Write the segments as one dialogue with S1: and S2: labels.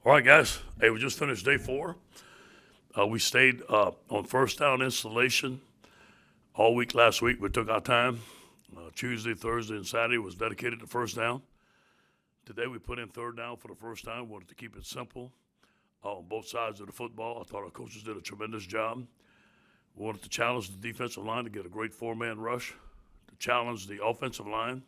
S1: All right, guys. Hey, we just finished day 4. We stayed on first down installation all week last week. We took our time. Tuesday, Thursday, and Saturday was dedicated to first down. Today we put in third down for the first time. Wanted to keep it simple on both sides of the football. I thought our coaches did a tremendous job. We wanted to challenge the defensive line to get a great four-man rush, to challenge the offensive line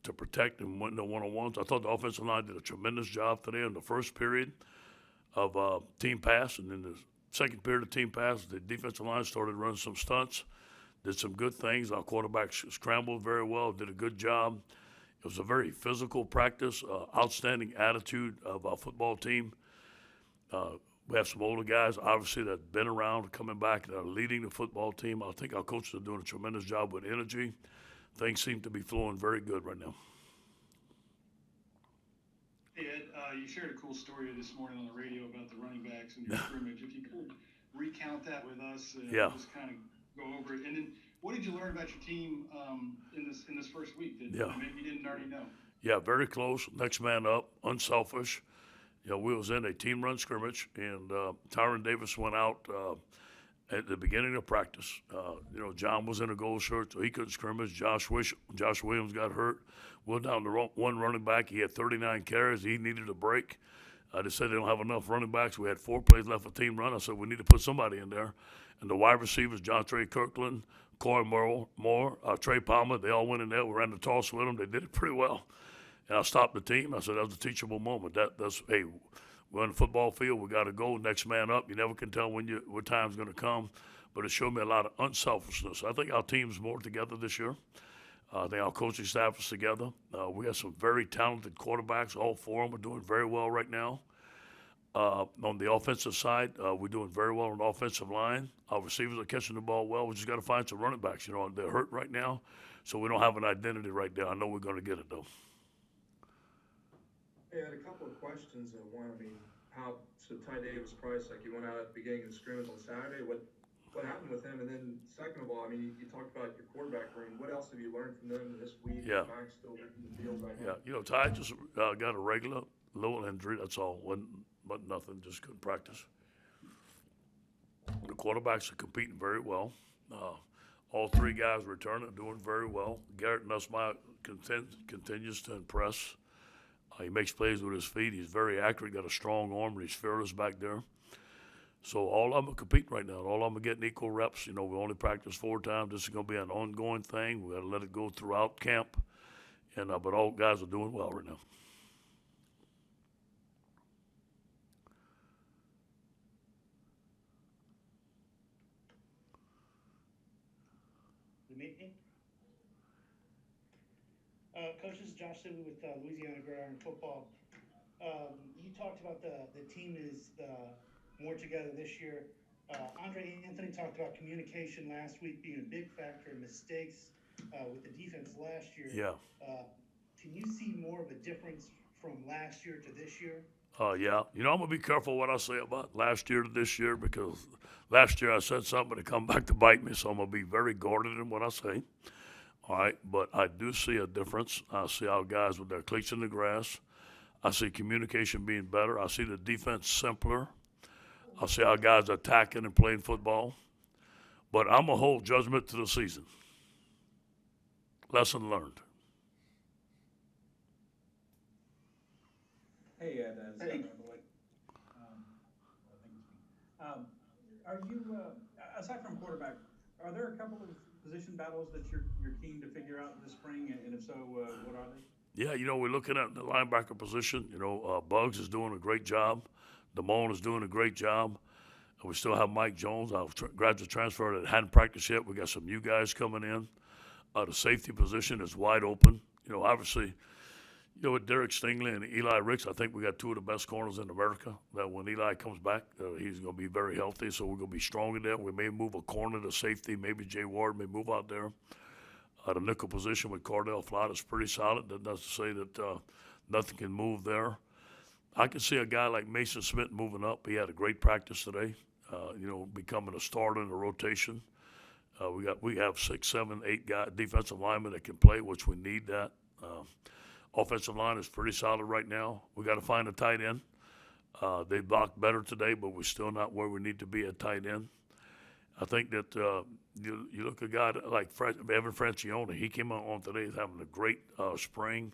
S1: to protect and win the one-on-ones. I thought the offensive line did a tremendous job today in the first period of team pass, and in the second period of team pass, the defensive line started running some stunts, did some good things. Our quarterback scrambled very well, did a good job. It was a very physical practice, outstanding attitude of our football team. We have some older guys, obviously, that have been around, coming back, that are leading the football team. I think our coaches are doing a tremendous job with energy. Things seem to be flowing very good right now.
S2: Hey, Ed, you shared a cool story this morning on the radio about the running backs and your scrimmage. If you could recount that with us and just kind of go over it. And then what did you learn about your team in this first week that maybe you didn't already know?
S1: Yeah, very close. Next man up, unselfish. We was in a team run scrimmage, and Tyron Davis went out at the beginning of practice. John was in a gold shirt, so he couldn't scrimmage. Josh Williams got hurt. We're down to one running back. He had 39 carries. He needed a break. They said they don't have enough running backs. We had 4 plays left for team run. I said we need to put somebody in there. And the wide receivers, John Trey Kirkland, Corey Moore, Trey Palmer, they all went in there. We ran the toss with them. They did it pretty well. And I stopped the team. I said that was a teachable moment. Hey, we're on the football field. We got to go. Next man up. You never can tell what time's going to come. But it showed me a lot of unselfishness. I think our team's more together this year. I think our coaching staff is together. We have some very talented quarterbacks. All 4 of them are doing very well right now. On the offensive side, we're doing very well on the offensive line. Our receivers are catching the ball well. We just got to find some running backs. They're hurt right now, so we don't have an identity right now. I know we're going to get it, though.
S3: Hey, I had a couple of questions. One, so Ty Davis Price, like, you went out at the beginning of the scrimmage on Saturday. What happened with him? And then, second of all, you talked about your quarterback room. What else have you learned from them this week?
S1: Yeah.
S3: Max still in the field right now.
S1: Ty just got a regular little injury. That's all. But nothing. Just couldn't practice. The quarterbacks are competing very well. All 3 guys returning, doing very well. Garrett Nussmeier continues to impress. He makes plays with his feet. He's very accurate, got a strong arm, and he's fearless back there. So all of them are competing right now. All of them are getting equal reps. We only practice 4 times. This is going to be an ongoing thing. We got to let it go throughout camp. But all guys are doing well right now.
S4: Coach, this is Josh Sibley with Louisiana Gridiron Football. You talked about the team is more together this year. Andre Anthony talked about communication last week being a big factor in mistakes with the defense last year.
S1: Yeah.
S4: Can you see more of a difference from last year to this year?
S1: Yeah. I'm going to be careful what I say about last year to this year, because last year I said something to come back to bite me, so I'm going to be very guarded in what I say. All right, but I do see a difference. I see our guys with their cleats in the grass. I see communication being better. I see the defense simpler. I see our guys attacking and playing football. But I'm going to hold judgment to the season. Lesson learned.
S5: Hey, Ed.
S4: Hey.
S5: Are you, aside from quarterback, are there a couple of position battles that you're keen to figure out this spring, and if so, what are they?
S1: Yeah, we're looking at the linebacker position. Bugs is doing a great job. Damone is doing a great job. We still have Mike Jones, our graduate transfer that hadn't practiced yet. We got some new guys coming in. The safety position is wide open. Obviously, with Derek Stingley and Eli Ricks, I think we got 2 of the best corners in America. That when Eli comes back, he's going to be very healthy, so we're going to be strong in there. We may move a corner to safety. Maybe Jay Ward may move out there. The nickel position with Cardell Flott is pretty solid. That's not to say that nothing can move there. I can see a guy like Mason Smith moving up. He had a great practice today, becoming a starter in the rotation. We have 6, 7, 8 defensive linemen that can play, which we need that. Offensive line is pretty solid right now. We got to find a tight end. They blocked better today, but we're still not where we need to be at tight end. I think that you look at a guy like Evan Francione. He came on today. He's having a great spring.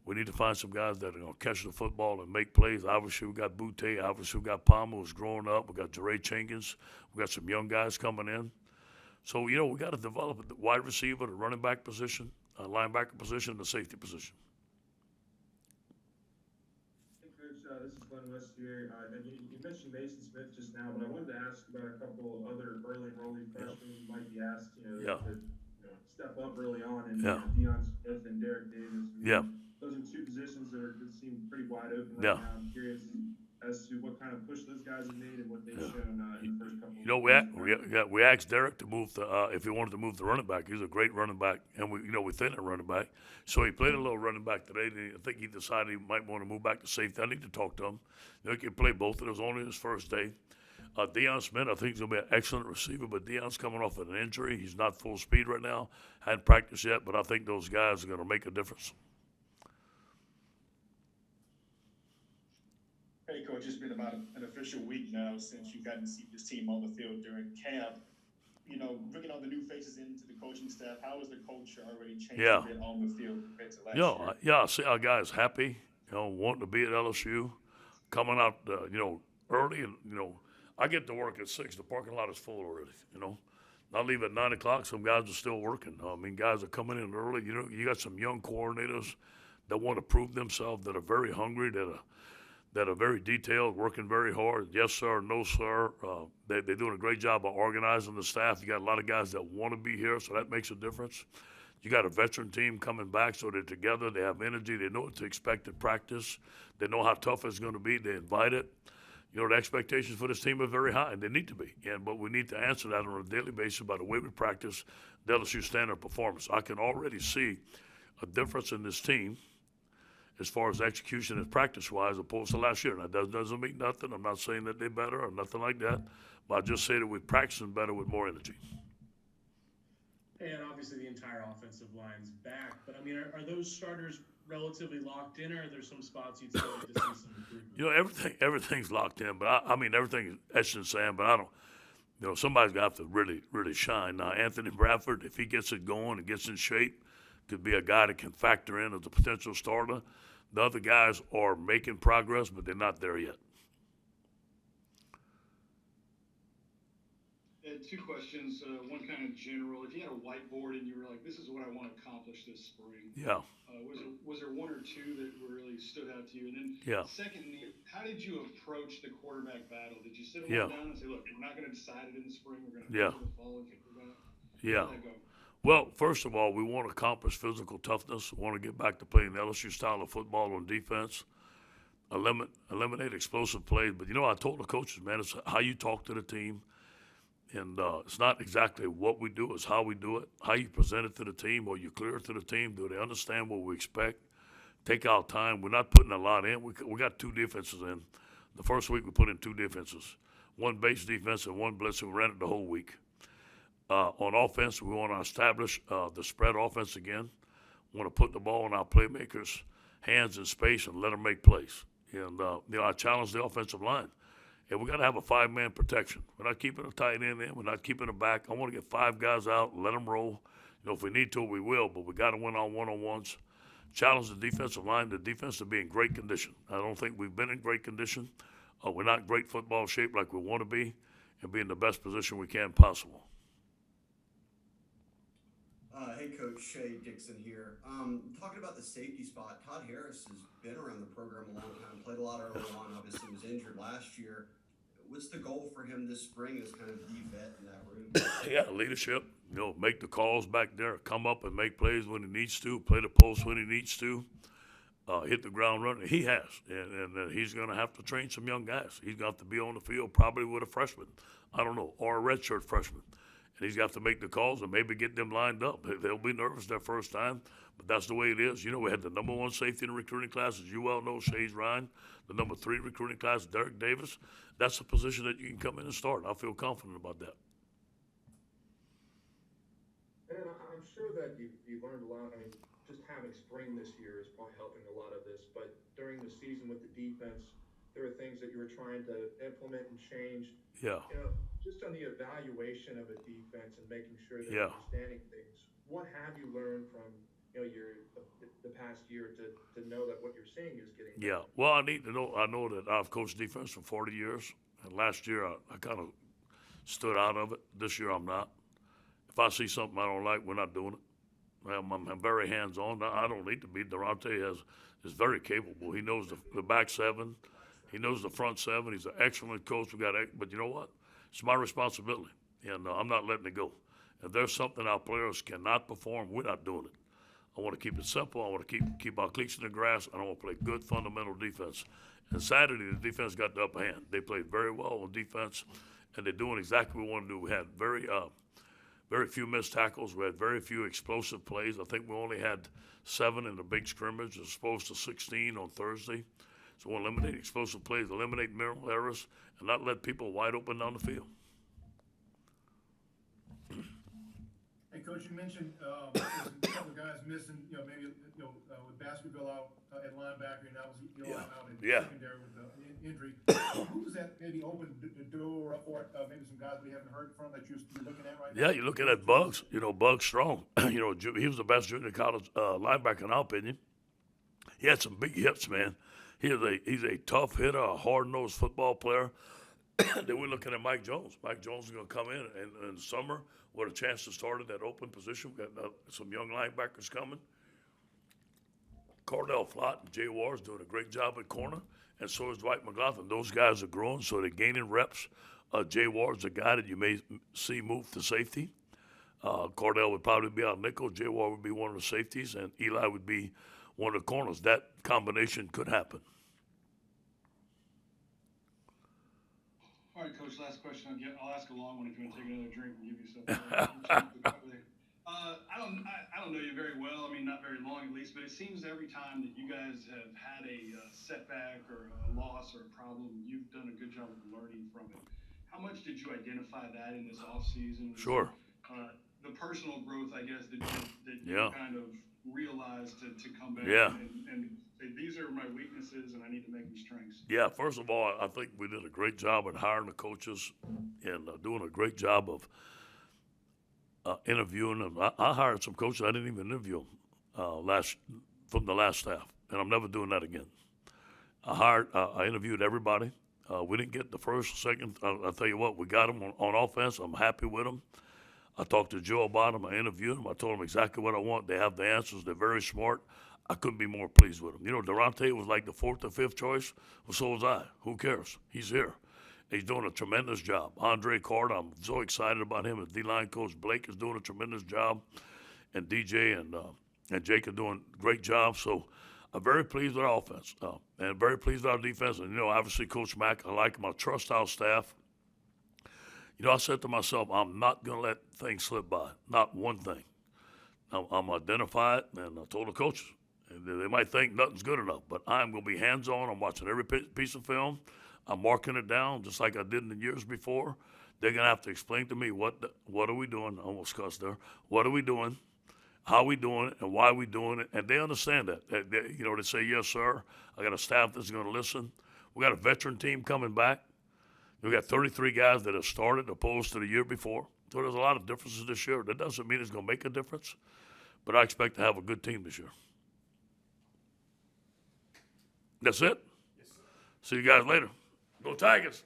S1: We need to find some guys that are going to catch the football and make plays. Obviously, we got Butte. Obviously, we got Palmer who's growing up. We got Jeray Jenkins. We got some young guys coming in. So, we got to develop the wide receiver, the running back position, linebacker position, and the safety position.
S3: This is Glenn West here. And you mentioned Mason Smith just now, but I wanted to ask about a couple other early enrollee freshmen who might be asked, to step up early on, and Deion Smith and Derek Davis. Those are two positions that seem pretty wide open right now. I'm curious as to what kind of push those guys have made and what they've shown in the first couple.
S1: We asked Derek to move if he wanted to move the running back. He's a great running back, and we thin a running back. So he played a little running back today. I think he decided he might want to move back to safety. I need to talk to him. He can play both of those only his first day. Deion Smith, I think he's going to be an excellent receiver, but Deion's coming off of an injury. He's not full speed right now. Hadn't practiced yet, but I think those guys are going to make a difference.
S6: Hey, Coach, it's been about an official week now since you've gotten to see this team on the field during camp. Bringing all the new faces into the coaching staff, how has the culture already changed a bit on the field compared to last year?
S1: I see our guys happy, wanting to be at LSU, coming out, early. And, I get to work at 6. The parking lot is full already, I leave at 9 o'clock. Some guys are still working. Guys are coming in early. You got some young coordinators that want to prove themselves, that are very hungry, that are very detailed, working very hard. Yes, sir, no, sir. They're doing a great job of organizing the staff. You got a lot of guys that want to be here, so that makes a difference. You got a veteran team coming back, so they're together. They have energy. They know what to expect at practice. They know how tough it's going to be. They invite it. The expectations for this team are very high, and they need to be. But we need to answer that on a daily basis by the way we practice the LSU standard performance. I can already see a difference in this team as far as execution and practice-wise opposed to last year. Now, that doesn't mean nothing. I'm not saying that they're better or nothing like that, but I just say that we're practicing better with more energy.
S7: And obviously the entire offensive line's back, but are those starters relatively locked in, or are there some spots you'd still like to see some improvement?
S1: Everything's locked in, but everything is etched in sand, but I don't, somebody's got to have to really, really shine. Now, Anthony Bradford, if he gets it going and gets in shape, could be a guy that can factor in as a potential starter. The other guys are making progress, but they're not there yet.
S2: Two questions. One kind of general. If you had a whiteboard and you were like, "This is what I want to accomplish this spring," was there one or two that really stood out to you? And then, secondly, how did you approach the quarterback battle? Did you sit them down and say, "Look, we're not going to decide it in the spring. We're going to do it in the fall and figure it out"? How did that go?
S1: Well, first of all, we want to accomplish physical toughness. We want to get back to playing the LSU style of football on defense. Eliminate explosive plays. But, I told the coaches, man, it's how you talk to the team. And it's not exactly what we do, it's how we do it, how you present it to the team, or you clear it to the team. Do they understand what we expect? Take our time. We're not putting a lot in. We got 2 defenses in. The first week we put in 2 defenses, 1 base defense and 1 blitz, and we ran it the whole week. On offense, we want to establish the spread offense again. We want to put the ball in our playmakers' hands in space and let them make plays. And, I challenge the offensive line. And we got to have a 5-man protection. We're not keeping a tight end in. We're not keeping it back. I want to get 5 guys out and let them roll. If we need to, we will, but we got to win on one-on-ones. Challenge the defensive line. The defense to be in great condition. I don't think we've been in great condition. We're not in great football shape like we want to be, and be in the best position we can possible.
S8: Hey, Coach, Shea Dixon here. Talking about the safety spot, Todd Harris has been around the program a long time, played a lot early on, obviously was injured last year. What's the goal for him this spring as kind of the vet in that room?
S1: Leadership. Make the calls back there, come up and make plays when he needs to, play the post when he needs to, hit the ground running. He has, and he's going to have to train some young guys. He's got to be on the field probably with a freshman, or a redshirt freshman. And he's got to make the calls and maybe get them lined up. They'll be nervous their first time, but that's the way it is. We had the number 1 safety in the recruiting class, as you well know, Shays Ryan. The number 3 recruiting class, Derek Davis. That's a position that you can come in and start. I feel confident about that.
S3: And I'm sure that you learned a lot. Just having spring this year is probably helping a lot of this. But during the season with the defense, there were things that you were trying to implement and change.
S1: Yeah.
S3: You know, just on the evaluation of a defense and making sure that
S1: Yeah.
S3: you're understanding things, what have you learned from, you know, the past year to know that what you're seeing is getting better?
S1: Yeah. Well, I need to know. I know that I've coached defense for 40 years, and last year I kind of stood out of it. This year I'm not. If I see something I don't like, we're not doing it. I'm very hands-on. I don't need to be. Durante is very capable. He knows the back seven. He knows the front seven. He's an excellent coach. But you know what? It's my responsibility, and I'm not letting it go. If there's something our players cannot perform, we're not doing it. I want to keep it simple. I want to keep our cleats in the grass, and I want to play good fundamental defense. And Saturday, the defense got the upper hand. They played very well on defense, and they're doing exactly what we want to do. We had very few missed tackles. We had very few explosive plays. I think we only had 7 in the big scrimmage as opposed to 16 on Thursday. So we'll eliminate explosive plays, eliminate minimal errors, and not let people wide open down the field.
S9: Hey, Coach, you mentioned there's a couple of guys missing, maybe with Baskerville out at linebacker, and that was out in secondary with the injury. Who does that maybe open the door up for? Maybe some guys we haven't heard from that you're looking at right now?
S1: Yeah, you're looking at Bugs. Bugs Strong. He was the best junior college linebacker in our opinion. He had some big hips, man. He's a tough hitter, a hard-nosed football player. Then we're looking at Mike Jones. Mike Jones is going to come in the summer with a chance to start at that open position. We've got some young linebackers coming. Cordell Flott and Jay Ward's doing a great job at corner, and so is Dwight McLaughlin. Those guys are growing, so they're gaining reps. Jay Ward's a guy that you may see move to safety. Cordell would probably be our nickel. Jay Ward would be one of the safeties, and Eli would be one of the corners. That combination could happen.
S2: All right, Coach, last question. I'll ask a long one if you want to take another drink and give you something. I don't know you very well. I mean, not very long at least, but it seems every time that you guys have had a setback or a loss or a problem, you've done a good job of learning from it. How much did you identify that in this offseason?
S1: Sure.
S2: The personal growth, I guess, that you kind of realized to come back and say, these are my weaknesses and I need to make them strengths.
S1: Yeah, first of all, I think we did a great job at hiring the coaches and doing a great job of interviewing them. I hired some coaches I didn't even interview from the last staff, and I'm never doing that again. I interviewed everybody. We didn't get the first, second. I'll tell you what, we got them on offense. I'm happy with them. I talked to Joe about them. I interviewed them. I told them exactly what I want. They have the answers. They're very smart. I couldn't be more pleased with them. Durante was like the 4th or 5th choice. Well, so was I. Who cares? He's here. He's doing a tremendous job. Andre Carter, I'm so excited about him. His D-line coach Blake is doing a tremendous job. And DJ and Jake are doing a great job. So I'm very pleased with our offense and very pleased with our defense. And, obviously Coach Mack, I like him. I trust our staff. I said to myself, I'm not going to let things slip by, not one thing. I'm identified, and I told the coaches, they might think nothing's good enough, but I'm going to be hands-on. I'm watching every piece of film. I'm marking it down just like I did in the years before. They're going to have to explain to me what are we doing. I almost cussed there. What are we doing, how are we doing it, and why are we doing it, and they understand that. They say, yes, sir. I got a staff that's going to listen. We got a veteran team coming back. We got 33 guys that have started opposed to the year before. So there's a lot of differences this year. That doesn't mean it's going to make a difference, but I expect to have a good team this year. That's it. Yes, see you guys later. Go Tigers.